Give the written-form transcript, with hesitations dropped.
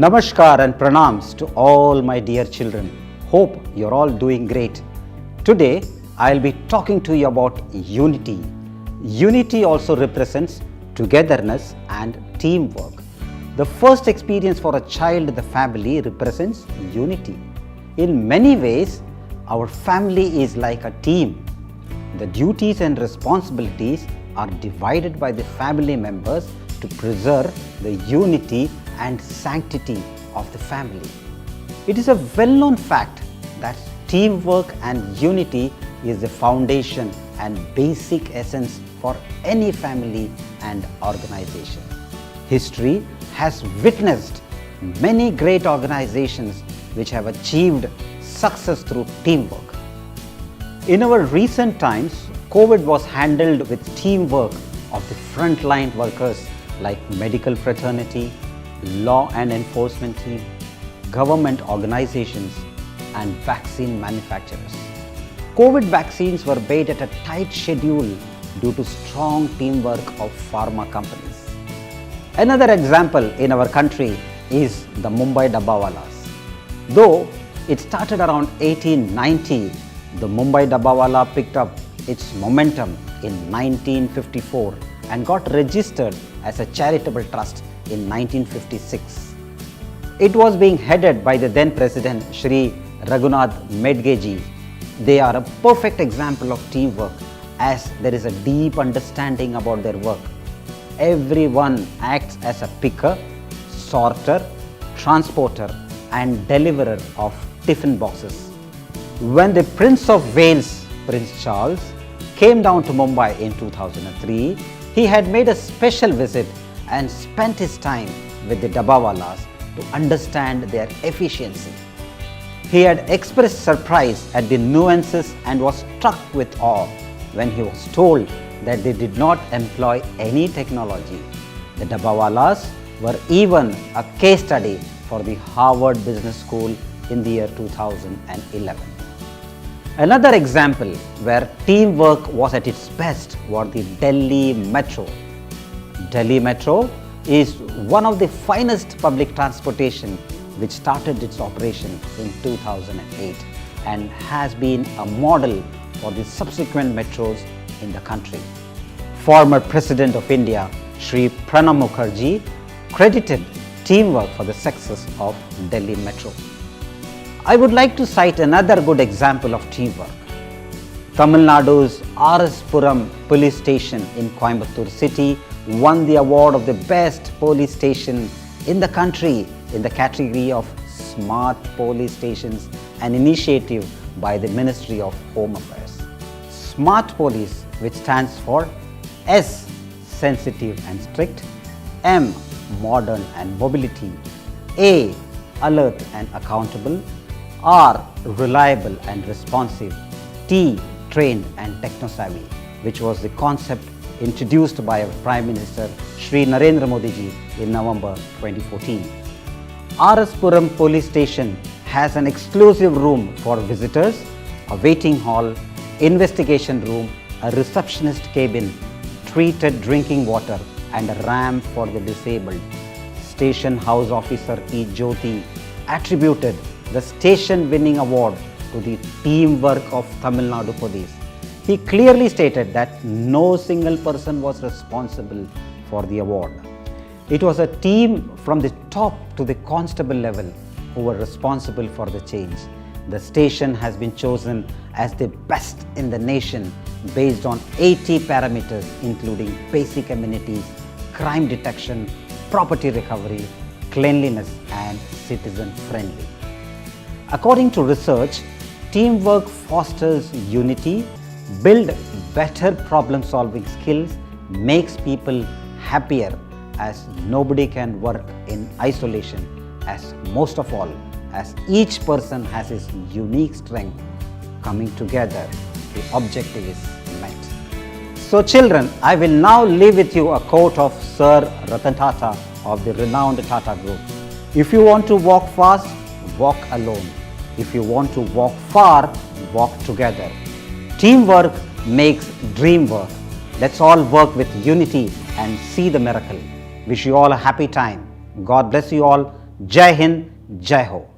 Namaskar and pranams to all my dear children. Hope you're all doing great. Today, I'll be talking to you about unity. Unity also represents togetherness and teamwork. The first experience for a child in the family represents unity. In many ways, our family is like a team. The duties and responsibilities are divided by the family members to preserve the unity and sanctity of the family. It is a well-known fact that teamwork and unity is the foundation and basic essence for any family and organization. History has witnessed many great organizations which have achieved success through teamwork. In our recent times, COVID was handled with teamwork of the frontline workers like medical fraternity, law and enforcement team, government organizations, and vaccine manufacturers. COVID vaccines were made at a tight schedule due to strong teamwork of pharma companies. Another example in our country is the Mumbai Dabbawalas. Though it started around 1890, the Mumbai Dabbawala picked up its momentum in 1954 and got registered as a charitable trust in 1956. It was being headed by the then President Shri Raghunath Medgeji. They are a perfect example of teamwork as there is a deep understanding about their work. Everyone acts as a picker, sorter, transporter and deliverer of tiffin boxes. When the Prince of Wales, Prince Charles, came down to Mumbai in 2003, he had made a special visit and spent his time with the Dabbawalas to understand their efficiency. He had expressed surprise at the nuances and was struck with awe when he was told that they did not employ any technology. The Dabbawalas were even a case study for the Harvard Business School in the year 2011. Another example where teamwork was at its best was the Delhi Metro. Delhi Metro is one of the finest public transportation which started its operation in 2008 and has been a model for the subsequent metros in the country. Former President of India, Shri Pranab Mukherjee, credited teamwork for the success of Delhi Metro. I would like to cite another good example of teamwork. Tamil Nadu's R.S. Puram police station in Coimbatore city won the award of the best police station in the country in the category of Smart Police Stations, an initiative by the Ministry of Home Affairs. Smart Police, which stands for S, sensitive and strict, M, modern and mobility, A, alert and accountable, R, reliable and responsive, T, trained and techno-savvy, which was the concept introduced by our Prime Minister Shri Narendra Modi ji in November 2014. R.S. Puram Police Station has an exclusive room for visitors, a waiting hall, investigation room, a receptionist cabin, treated drinking water and a ramp for the disabled. Station House Officer E. Jyoti attributed the station-winning award to the teamwork of Tamil Nadu Police. He clearly stated that no single person was responsible for the award. It was a team from the top to the constable level who were responsible for the change. The station has been chosen as the best in the nation based on 80 parameters including basic amenities, crime detection, property recovery, cleanliness and citizen friendly. According to research, teamwork fosters unity, builds better problem-solving skills, makes people happier as nobody can work in isolation, as most of all, as each person has his unique strength. Coming together, the objective is met. So children, I will now leave with you a quote of Sir Ratan Tata of the renowned Tata Group. If you want to walk fast, walk alone. If you want to walk far, walk together. Teamwork makes dream work. Let's all work with unity and see the miracle. Wish you all a happy time. God bless you all. Jai Hind, Jai Ho.